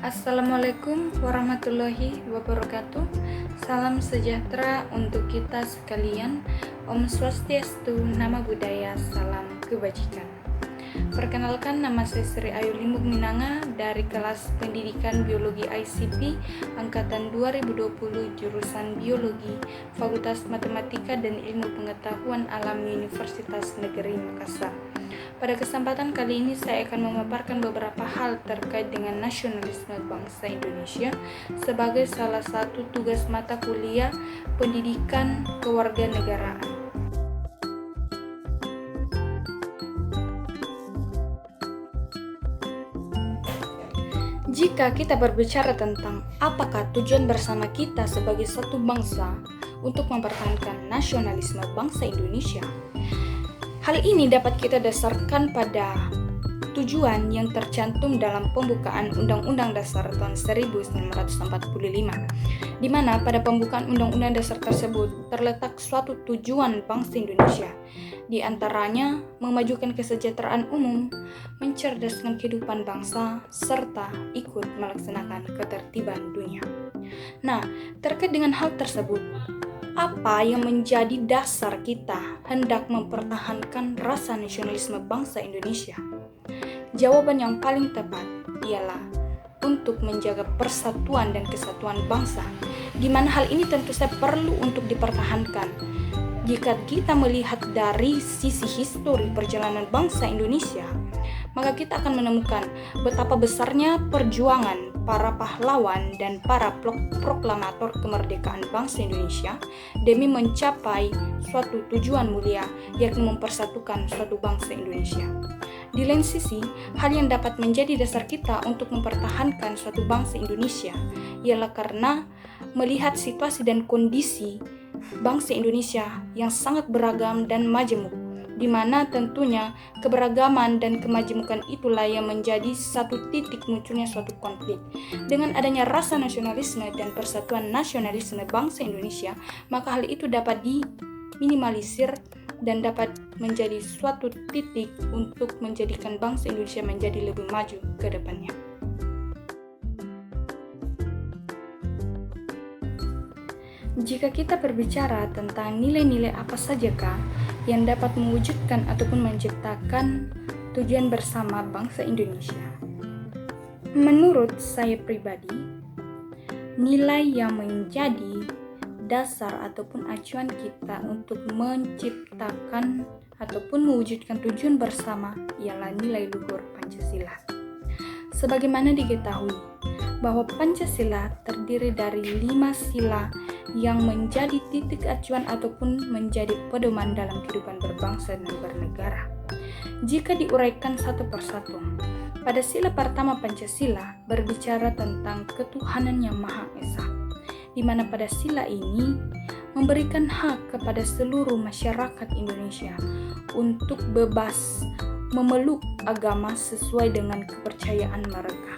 Assalamualaikum warahmatullahi wabarakatuh. Salam sejahtera untuk kita sekalian. Om Swastiastu, Nama Budaya, Salam Kebajikan. Perkenalkan, nama saya Sri Ayu Limbuk Minanga dari kelas Pendidikan Biologi ICP Angkatan 2020 jurusan Biologi, Fakultas Matematika dan Ilmu Pengetahuan Alam Universitas Negeri Makassar. Pada kesempatan kali ini saya akan memaparkan beberapa hal terkait dengan nasionalisme bangsa Indonesia sebagai salah satu tugas mata kuliah pendidikan kewarganegaraan. Jika kita berbicara tentang apakah tujuan bersama kita sebagai satu bangsa untuk mempertahankan nasionalisme bangsa Indonesia, hal ini dapat kita dasarkan pada tujuan yang tercantum dalam pembukaan Undang-Undang Dasar tahun 1945, di mana pada pembukaan Undang-Undang Dasar tersebut terletak suatu tujuan bangsa Indonesia, di antaranya memajukan kesejahteraan umum, mencerdaskan kehidupan bangsa, serta ikut melaksanakan ketertiban dunia. Nah, terkait dengan hal tersebut, apa yang menjadi dasar kita hendak mempertahankan rasa nasionalisme bangsa Indonesia? Jawaban yang paling tepat ialah untuk menjaga persatuan dan kesatuan bangsa, di mana hal ini tentu saja perlu untuk dipertahankan. Jika kita melihat dari sisi histori perjalanan bangsa Indonesia, maka kita akan menemukan betapa besarnya perjuangan para pahlawan dan para proklamator kemerdekaan bangsa Indonesia demi mencapai suatu tujuan mulia, yakni mempersatukan suatu bangsa Indonesia. Di lain sisi, hal yang dapat menjadi dasar kita untuk mempertahankan suatu bangsa Indonesia ialah karena melihat situasi dan kondisi bangsa Indonesia yang sangat beragam dan majemuk, di mana tentunya keberagaman dan kemajemukan itulah yang menjadi satu titik munculnya suatu konflik. Dengan adanya rasa nasionalisme dan persatuan nasionalisme bangsa Indonesia, maka hal itu dapat diminimalisir dan dapat menjadi suatu titik untuk menjadikan bangsa Indonesia menjadi lebih maju ke depannya. Jika kita berbicara tentang nilai-nilai apa sajakah yang dapat mewujudkan ataupun menciptakan tujuan bersama bangsa Indonesia, menurut saya pribadi, nilai yang menjadi dasar ataupun acuan kita untuk menciptakan ataupun mewujudkan tujuan bersama ialah nilai luhur Pancasila. Sebagaimana diketahui bahwa Pancasila terdiri dari 5 sila yang menjadi titik acuan ataupun menjadi pedoman dalam kehidupan berbangsa dan bernegara. Jika diuraikan satu persatu, pada sila pertama Pancasila berbicara tentang ketuhanan yang Maha Esa, di mana pada sila ini memberikan hak kepada seluruh masyarakat Indonesia untuk bebas memeluk agama sesuai dengan kepercayaan mereka.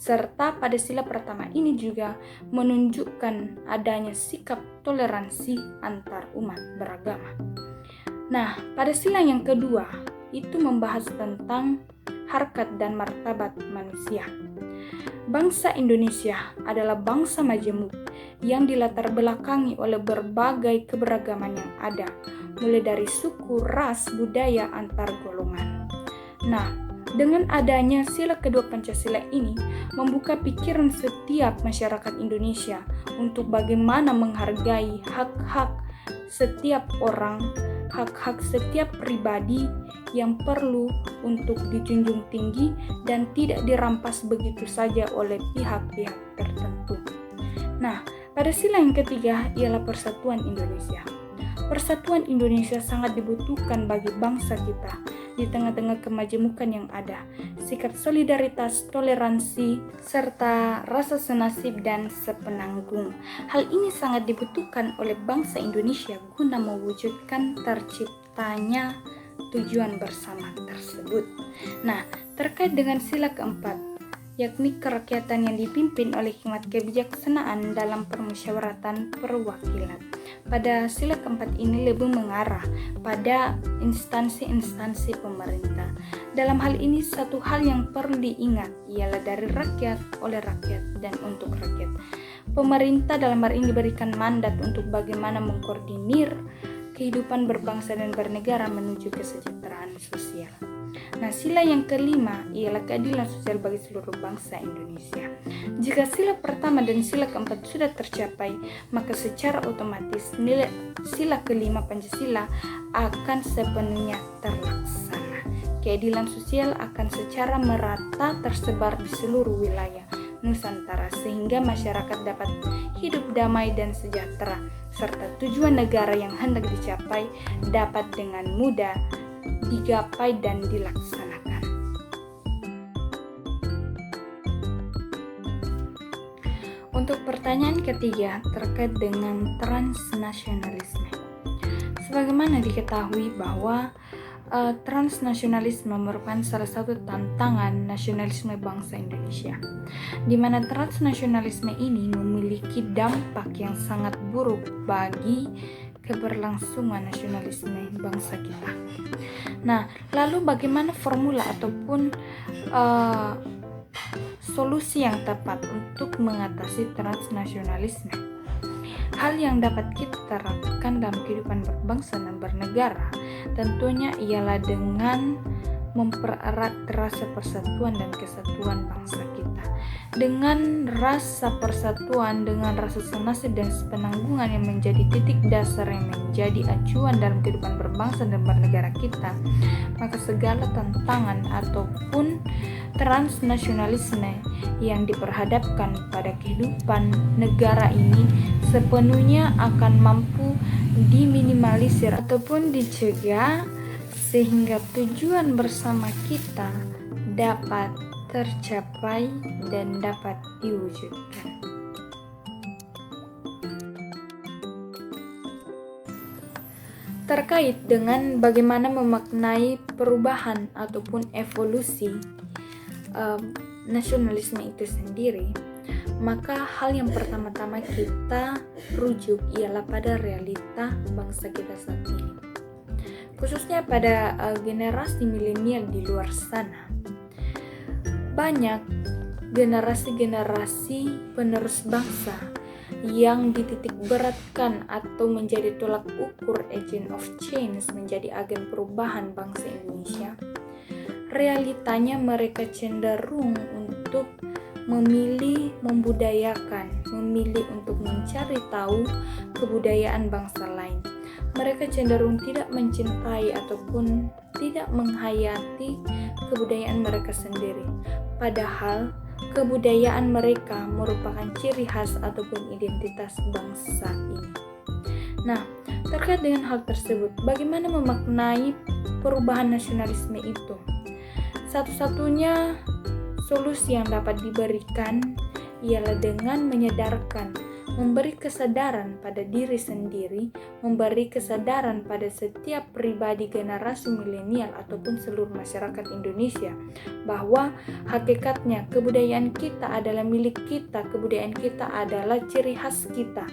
Serta pada sila pertama ini juga menunjukkan adanya sikap toleransi antar umat beragama. Nah, pada sila yang kedua itu membahas tentang harkat dan martabat manusia. Bangsa Indonesia adalah bangsa majemuk yang dilatar belakangi oleh berbagai keberagaman yang ada, mulai dari suku, ras, budaya, antar golongan. Nah, dengan adanya sila kedua Pancasila ini membuka pikiran setiap masyarakat Indonesia untuk bagaimana menghargai hak-hak setiap orang, hak-hak setiap pribadi yang perlu untuk dijunjung tinggi dan tidak dirampas begitu saja oleh pihak-pihak tertentu. Nah, pada sila yang ketiga ialah persatuan Indonesia. Persatuan Indonesia sangat dibutuhkan bagi bangsa kita di tengah-tengah kemajemukan yang ada. Sikap solidaritas, toleransi, serta rasa senasib dan sepenanggung. Hal ini sangat dibutuhkan oleh bangsa Indonesia guna mewujudkan terciptanya tujuan bersama tersebut. Nah, terkait dengan sila keempat, yakni kerakyatan yang dipimpin oleh hikmat kebijaksanaan dalam permusyawaratan perwakilan. Pada sila keempat ini lebih mengarah pada instansi-instansi pemerintah. Dalam hal ini, satu hal yang perlu diingat ialah dari rakyat, oleh rakyat, dan untuk rakyat. Pemerintah dalam hal ini diberikan mandat untuk bagaimana mengkoordinir kehidupan berbangsa dan bernegara menuju kesejahteraan sosial. Nah, sila yang kelima ialah keadilan sosial bagi seluruh bangsa Indonesia. Jika sila pertama dan sila keempat sudah tercapai, maka secara otomatis sila kelima Pancasila akan sepenuhnya terlaksana. Keadilan sosial akan secara merata tersebar di seluruh wilayah Nusantara sehingga masyarakat dapat hidup damai dan sejahtera, serta tujuan negara yang hendak dicapai dapat dengan mudah digapai dan dilaksanakan. Untuk pertanyaan ketiga terkait dengan transnasionalisme. Sebagaimana diketahui bahwa transnasionalisme merupakan salah satu tantangan nasionalisme bangsa Indonesia, di mana transnasionalisme ini memiliki dampak yang sangat buruk bagi keberlangsungan nasionalisme bangsa kita. Nah, lalu bagaimana formula ataupun solusi yang tepat untuk mengatasi transnasionalisme? Hal yang dapat kita terapkan dalam kehidupan berbangsa dan bernegara tentunya ialah dengan mempererat rasa persatuan dan kesatuan bangsa kita. Dengan rasa persatuan, dengan rasa senasib dan sepenanggungan yang menjadi titik dasar yang menjadi acuan dalam kehidupan berbangsa dan bernegara kita, maka segala tantangan ataupun transnasionalisme yang diperhadapkan pada kehidupan negara ini sepenuhnya akan mampu diminimalisir ataupun dicegah sehingga tujuan bersama kita dapat tercapai dan dapat diwujudkan. Terkait dengan bagaimana memaknai perubahan ataupun evolusi nasionalisme itu sendiri, maka hal yang pertama-tama kita rujuk ialah pada realita bangsa kita saat ini, khususnya pada generasi milenial di luar sana. Banyak generasi-generasi penerus bangsa yang dititik beratkan atau menjadi tolak ukur agent of change, menjadi agen perubahan bangsa Indonesia. Realitanya mereka cenderung untuk memilih membudayakan, memilih untuk mencari tahu kebudayaan bangsa lain. Mereka cenderung tidak mencintai ataupun tidak menghayati kebudayaan mereka sendiri. Padahal kebudayaan mereka merupakan ciri khas ataupun identitas bangsa ini. Nah, terkait dengan hal tersebut, bagaimana memaknai perubahan nasionalisme itu? Satu-satunya solusi yang dapat diberikan ialah dengan menyadarkan, memberi kesadaran pada diri sendiri, memberi kesadaran pada setiap pribadi generasi milenial ataupun seluruh masyarakat Indonesia bahwa hakikatnya kebudayaan kita adalah milik kita, kebudayaan kita adalah ciri khas kita.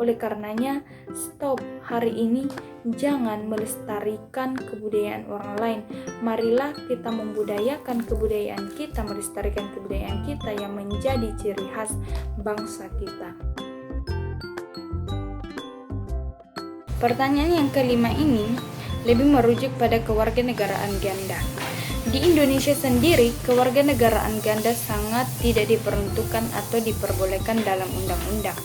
Oleh karenanya, stop hari ini, jangan melestarikan kebudayaan orang lain. Marilah kita membudayakan kebudayaan kita, melestarikan kebudayaan kita yang menjadi ciri khas bangsa kita. Pertanyaan yang kelima ini lebih merujuk pada kewarganegaraan ganda. Di Indonesia sendiri, kewarganegaraan ganda sangat tidak diperuntukkan atau diperbolehkan dalam undang-undang.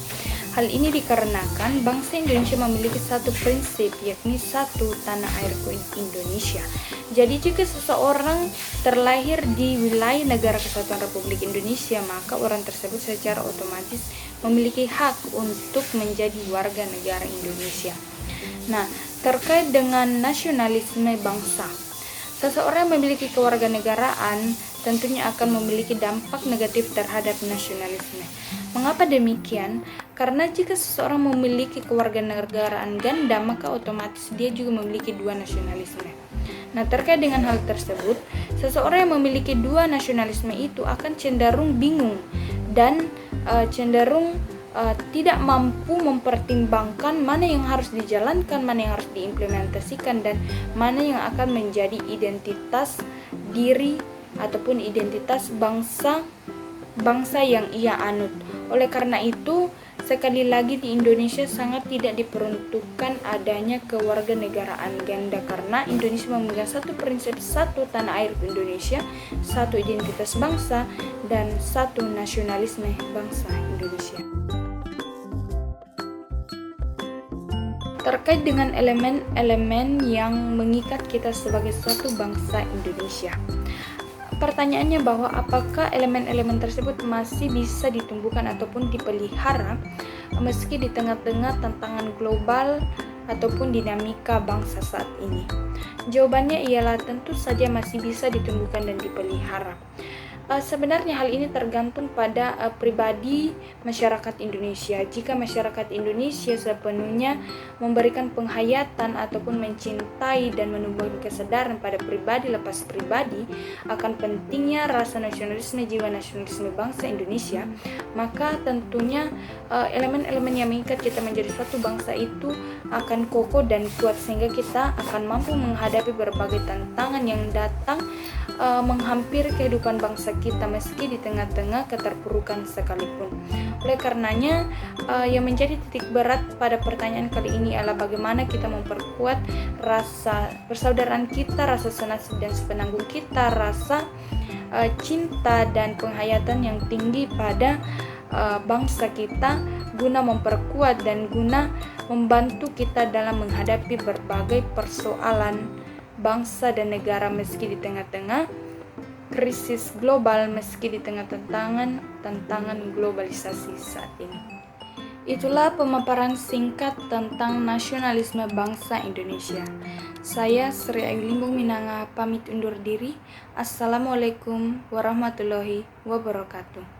Hal ini dikarenakan bangsa Indonesia memiliki satu prinsip, yakni satu tanah airku Indonesia. Jadi jika seseorang terlahir di wilayah Negara Kesatuan Republik Indonesia, maka orang tersebut secara otomatis memiliki hak untuk menjadi warga negara Indonesia. Nah, terkait dengan nasionalisme bangsa, seseorang yang memiliki kewarganegaraan tentunya akan memiliki dampak negatif terhadap nasionalisme. Mengapa demikian? Karena jika seseorang memiliki kewarganegaraan ganda, maka otomatis dia juga memiliki dua nasionalisme. Nah, terkait dengan hal tersebut, seseorang yang memiliki dua nasionalisme itu akan cenderung bingung dan cenderung tidak mampu mempertimbangkan mana yang harus dijalankan, mana yang harus diimplementasikan, dan mana yang akan menjadi identitas diri ataupun identitas bangsa yang ia anut. Oleh karena itu, sekali lagi di Indonesia sangat tidak diperuntukkan adanya kewarganegaraan ganda, karena Indonesia memegang satu prinsip, satu tanah air Indonesia, satu identitas bangsa, dan satu nasionalisme bangsa Indonesia. Terkait dengan elemen-elemen yang mengikat kita sebagai suatu bangsa Indonesia, pertanyaannya bahwa apakah elemen-elemen tersebut masih bisa ditumbuhkan ataupun dipelihara meski di tengah-tengah tantangan global ataupun dinamika bangsa saat ini? Jawabannya ialah tentu saja masih bisa ditumbuhkan dan dipelihara. Sebenarnya hal ini tergantung pada pribadi masyarakat Indonesia. Jika masyarakat Indonesia sepenuhnya memberikan penghayatan ataupun mencintai dan menumbuhkan kesadaran pada pribadi lepas pribadi akan pentingnya rasa nasionalisme, jiwa nasionalisme bangsa Indonesia, maka tentunya elemen-elemen yang mengikat kita menjadi suatu bangsa itu akan kokoh dan kuat, sehingga kita akan mampu menghadapi berbagai tantangan yang datang menghampiri kehidupan bangsa kita meski di tengah-tengah keterpurukan sekalipun. Oleh karenanya, yang menjadi titik berat pada pertanyaan kali ini adalah bagaimana kita memperkuat rasa persaudaraan kita, rasa senasib dan sepenanggung kita, rasa cinta dan penghayatan yang tinggi pada bangsa kita, guna memperkuat dan guna membantu kita dalam menghadapi berbagai persoalan bangsa dan negara meski di tengah-tengah krisis global, meski di tengah tantangan globalisasi saat ini. Itulah pemaparan singkat tentang nasionalisme bangsa Indonesia. Saya Sri Ayu Limbung Minanga pamit undur diri. Assalamualaikum warahmatullahi wabarakatuh.